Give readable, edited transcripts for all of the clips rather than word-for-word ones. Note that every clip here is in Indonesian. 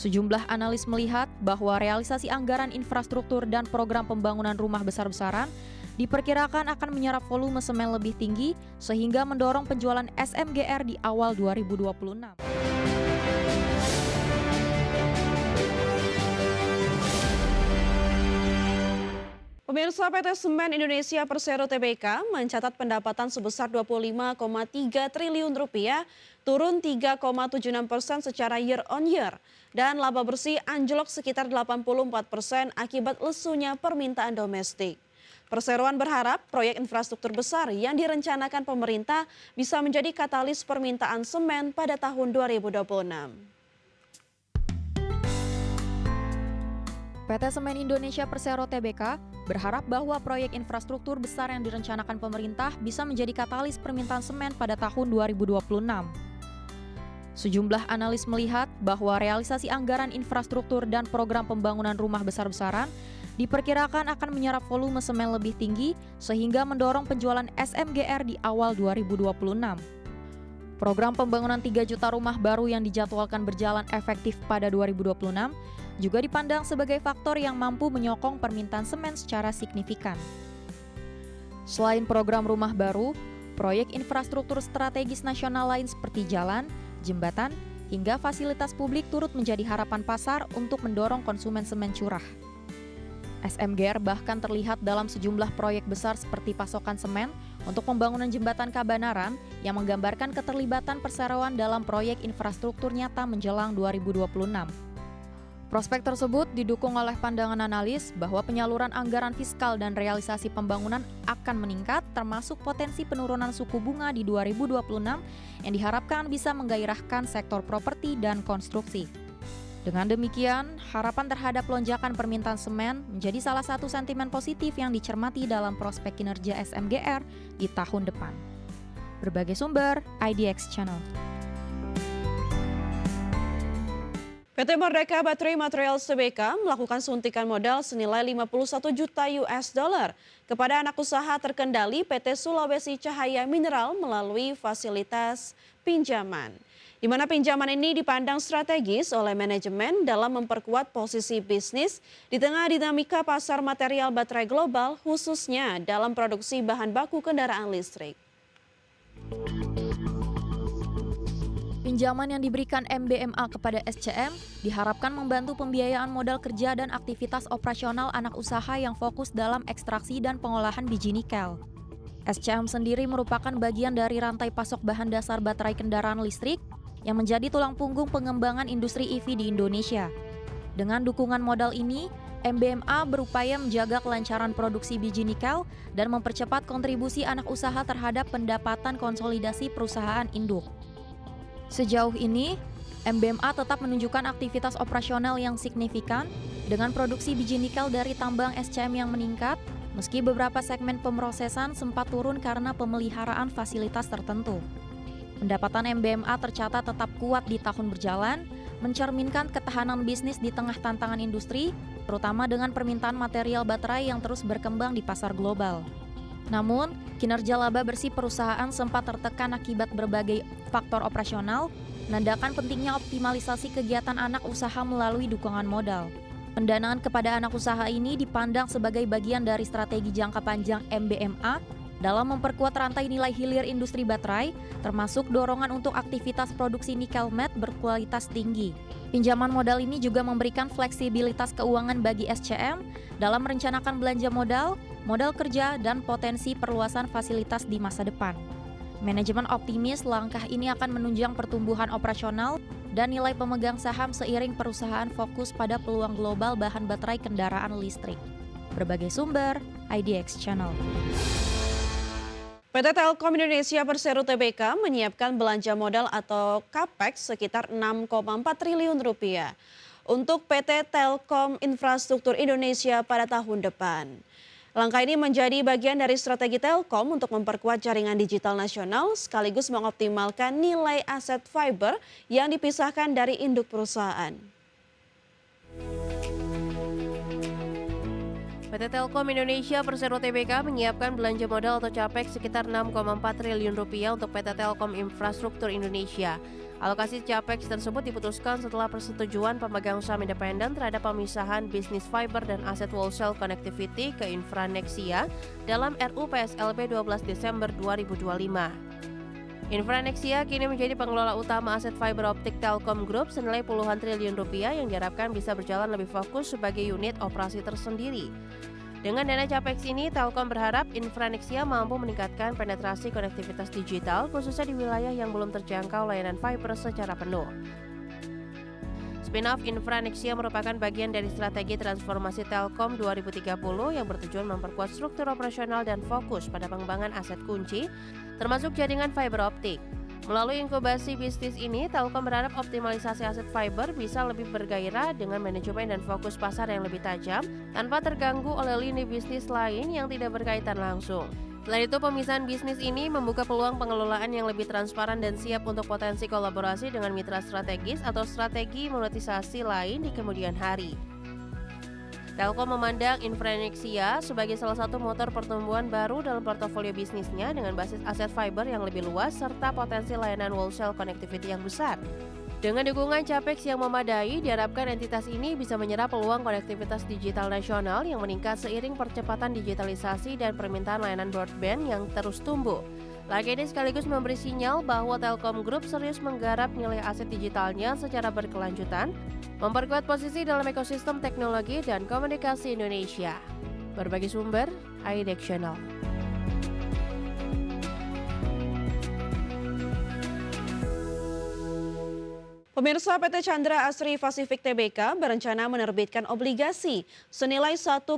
Sejumlah analis melihat bahwa realisasi anggaran infrastruktur dan program pembangunan rumah besar-besaran diperkirakan akan menyerap volume semen lebih tinggi sehingga mendorong penjualan SMGR di awal 2026. Pemirsa, PT Semen Indonesia Persero Tbk mencatat pendapatan sebesar Rp25,3 triliun, turun 3,76% secara year on year, dan laba bersih anjlok sekitar 84% akibat lesunya permintaan domestik. Perseroan berharap proyek infrastruktur besar yang direncanakan pemerintah bisa menjadi katalis permintaan semen pada tahun 2026. PT Semen Indonesia Persero Tbk berharap bahwa proyek infrastruktur besar yang direncanakan pemerintah bisa menjadi katalis permintaan semen pada tahun 2026. Sejumlah analis melihat bahwa realisasi anggaran infrastruktur dan program pembangunan rumah besar-besaran diperkirakan akan menyerap volume semen lebih tinggi sehingga mendorong penjualan SMGR di awal 2026. Program pembangunan 3 juta rumah baru yang dijadwalkan berjalan efektif pada 2026 juga dipandang sebagai faktor yang mampu menyokong permintaan semen secara signifikan. Selain program rumah baru, proyek infrastruktur strategis nasional lain seperti jalan, jembatan, hingga fasilitas publik turut menjadi harapan pasar untuk mendorong konsumen semen curah. SMGR bahkan terlihat dalam sejumlah proyek besar seperti pasokan semen untuk pembangunan jembatan Kabanaran yang menggambarkan keterlibatan perseroan dalam proyek infrastruktur nyata menjelang 2026. Prospek tersebut didukung oleh pandangan analis bahwa penyaluran anggaran fiskal dan realisasi pembangunan akan meningkat, termasuk potensi penurunan suku bunga di 2026 yang diharapkan bisa menggairahkan sektor properti dan konstruksi. Dengan demikian, harapan terhadap lonjakan permintaan semen menjadi salah satu sentimen positif yang dicermati dalam prospek kinerja SMGR di tahun depan. Berbagai sumber, IDX Channel. PT Merdeka Battery Materials Tbk melakukan suntikan modal senilai 51 juta US dollar kepada anak usaha terkendali PT Sulawesi Cahaya Mineral melalui fasilitas pinjaman. Di mana pinjaman ini dipandang strategis oleh manajemen dalam memperkuat posisi bisnis di tengah dinamika pasar material baterai global, khususnya dalam produksi bahan baku kendaraan listrik. Pinjaman yang diberikan MBMA kepada SCM diharapkan membantu pembiayaan modal kerja dan aktivitas operasional anak usaha yang fokus dalam ekstraksi dan pengolahan biji nikel. SCM sendiri merupakan bagian dari rantai pasok bahan dasar baterai kendaraan listrik yang menjadi tulang punggung pengembangan industri EV di Indonesia. Dengan dukungan modal ini, MBMA berupaya menjaga kelancaran produksi biji nikel dan mempercepat kontribusi anak usaha terhadap pendapatan konsolidasi perusahaan induk. Sejauh ini, MBMA tetap menunjukkan aktivitas operasional yang signifikan dengan produksi biji nikel dari tambang SCM yang meningkat, meski beberapa segmen pemrosesan sempat turun karena pemeliharaan fasilitas tertentu. Pendapatan MBMA tercatat tetap kuat di tahun berjalan, mencerminkan ketahanan bisnis di tengah tantangan industri, terutama dengan permintaan material baterai yang terus berkembang di pasar global. Namun, kinerja laba bersih perusahaan sempat tertekan akibat berbagai faktor operasional, menandakan pentingnya optimalisasi kegiatan anak usaha melalui dukungan modal. Pendanaan kepada anak usaha ini dipandang sebagai bagian dari strategi jangka panjang MBMA dalam memperkuat rantai nilai hilir industri baterai, termasuk dorongan untuk aktivitas produksi nikel matte berkualitas tinggi. Pinjaman modal ini juga memberikan fleksibilitas keuangan bagi SCM dalam merencanakan belanja modal, modal kerja, dan potensi perluasan fasilitas di masa depan. Manajemen optimis langkah ini akan menunjang pertumbuhan operasional dan nilai pemegang saham seiring perusahaan fokus pada peluang global bahan baterai kendaraan listrik. Berbagai sumber, IDX Channel. PT Telkom Indonesia Persero Tbk menyiapkan belanja modal atau CAPEX sekitar Rp6,4 triliun untuk PT Telkom Infrastruktur Indonesia pada tahun depan. Langkah ini menjadi bagian dari strategi Telkom untuk memperkuat jaringan digital nasional sekaligus mengoptimalkan nilai aset fiber yang dipisahkan dari induk perusahaan. PT Telkom Indonesia Persero Tbk menyiapkan belanja modal atau CAPEX sekitar Rp6,4 triliun untuk PT Telkom Infrastruktur Indonesia. Alokasi capex tersebut diputuskan setelah persetujuan pemegang saham independen terhadap pemisahan bisnis fiber dan aset wholesale connectivity ke Infranexia dalam RUU PSLB 12 Desember 2025. Infranexia kini menjadi pengelola utama aset fiber optik Telkom Group senilai puluhan triliun rupiah yang diharapkan bisa berjalan lebih fokus sebagai unit operasi tersendiri. Dengan dana capex ini, Telkom berharap Infranexia mampu meningkatkan penetrasi konektivitas digital, khususnya di wilayah yang belum terjangkau layanan fiber secara penuh. Spin-off Infranexia merupakan bagian dari strategi transformasi Telkom 2030 yang bertujuan memperkuat struktur operasional dan fokus pada pengembangan aset kunci, termasuk jaringan fiber optik. Melalui inkubasi bisnis ini, Telkom berharap optimalisasi aset fiber bisa lebih bergairah dengan manajemen dan fokus pasar yang lebih tajam tanpa terganggu oleh lini bisnis lain yang tidak berkaitan langsung. Selain itu, pemisahan bisnis ini membuka peluang pengelolaan yang lebih transparan dan siap untuk potensi kolaborasi dengan mitra strategis atau strategi monetisasi lain di kemudian hari. Telkom memandang Infranexia sebagai salah satu motor pertumbuhan baru dalam portofolio bisnisnya dengan basis aset fiber yang lebih luas serta potensi layanan wholesale connectivity yang besar. Dengan dukungan capex yang memadai, diharapkan entitas ini bisa menyerap peluang konektivitas digital nasional yang meningkat seiring percepatan digitalisasi dan permintaan layanan broadband yang terus tumbuh. Langkah ini sekaligus memberi sinyal bahwa Telkom Group serius menggarap nilai aset digitalnya secara berkelanjutan, memperkuat posisi dalam ekosistem teknologi dan komunikasi Indonesia. Berbagai sumber, IDEX Channel. Pemirsa, PT Chandra Asri Pacific Tbk berencana menerbitkan obligasi senilai 1,5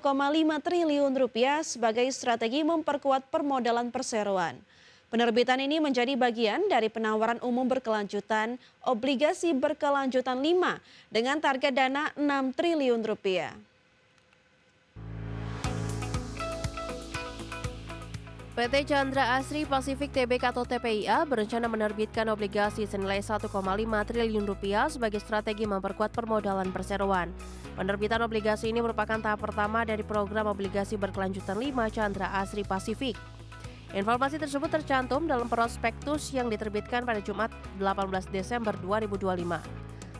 triliun rupiah sebagai strategi memperkuat permodalan perseroan. Penerbitan ini menjadi bagian dari penawaran umum berkelanjutan obligasi berkelanjutan 5 dengan target dana 6 triliun rupiah. PT Chandra Asri Pacific Tbk atau TPIA berencana menerbitkan obligasi senilai 1,5 triliun rupiah sebagai strategi memperkuat permodalan perseroan. Penerbitan obligasi ini merupakan tahap pertama dari program obligasi berkelanjutan 5 Chandra Asri Pacific. Informasi tersebut tercantum dalam prospektus yang diterbitkan pada Jumat 18 Desember 2025.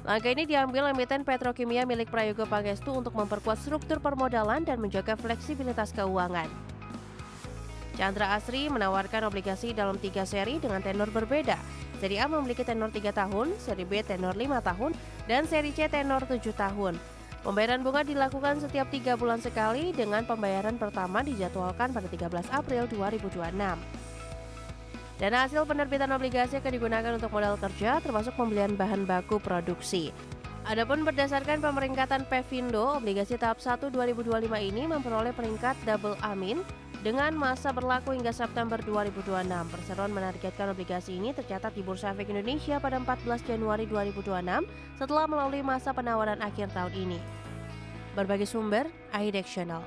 Langkah ini diambil emiten petrokimia milik Prayogo Pangestu untuk memperkuat struktur permodalan dan menjaga fleksibilitas keuangan. Chandra Asri menawarkan obligasi dalam 3 seri dengan tenor berbeda. Seri A memiliki tenor 3 tahun, seri B tenor 5 tahun, dan seri C tenor 7 tahun. Pembayaran bunga dilakukan setiap 3 bulan sekali dengan pembayaran pertama dijadwalkan pada 13 April 2026. Dana hasil penerbitan obligasi akan digunakan untuk modal kerja termasuk pembelian bahan baku produksi. Adapun berdasarkan pemeringkatan Pevindo, obligasi tahap 1 2025 ini memperoleh peringkat double amin dengan masa berlaku hingga September 2026. Perseroan menargetkan obligasi ini tercatat di Bursa Efek Indonesia pada 14 Januari 2026 setelah melalui masa penawaran akhir tahun ini. Berbagai sumber, IDEX Channel.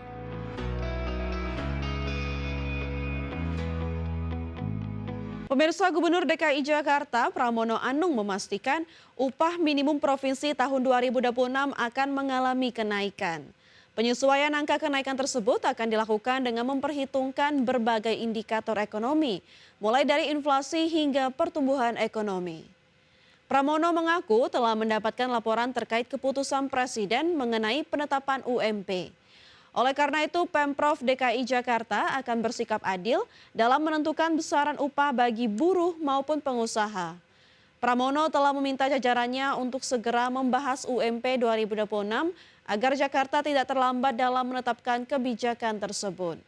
Pemirsa, Gubernur DKI Jakarta Pramono Anung memastikan upah minimum provinsi tahun 2026 akan mengalami kenaikan. Penyesuaian angka kenaikan tersebut akan dilakukan dengan memperhitungkan berbagai indikator ekonomi, mulai dari inflasi hingga pertumbuhan ekonomi. Pramono mengaku telah mendapatkan laporan terkait keputusan Presiden mengenai penetapan UMP. Oleh karena itu, Pemprov DKI Jakarta akan bersikap adil dalam menentukan besaran upah bagi buruh maupun pengusaha. Pramono telah meminta jajarannya untuk segera membahas UMP 2026 agar Jakarta tidak terlambat dalam menetapkan kebijakan tersebut.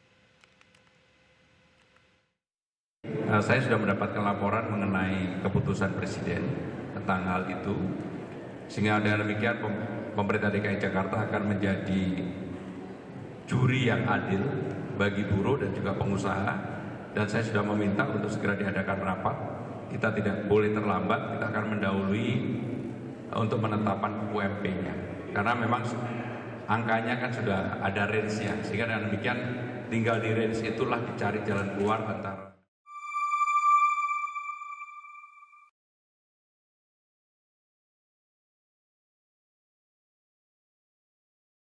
Saya sudah mendapatkan laporan mengenai keputusan Presiden tentang hal itu, sehingga dengan demikian pemerintah DKI Jakarta akan menjadi juri yang adil bagi buruh dan juga pengusaha, dan saya sudah meminta untuk segera diadakan rapat. Kita tidak boleh terlambat, kita akan mendahului untuk penetapan UMP-nya. Karena memang angkanya kan sudah ada range-nya, sehingga dengan demikian tinggal di range itulah dicari jalan keluar antara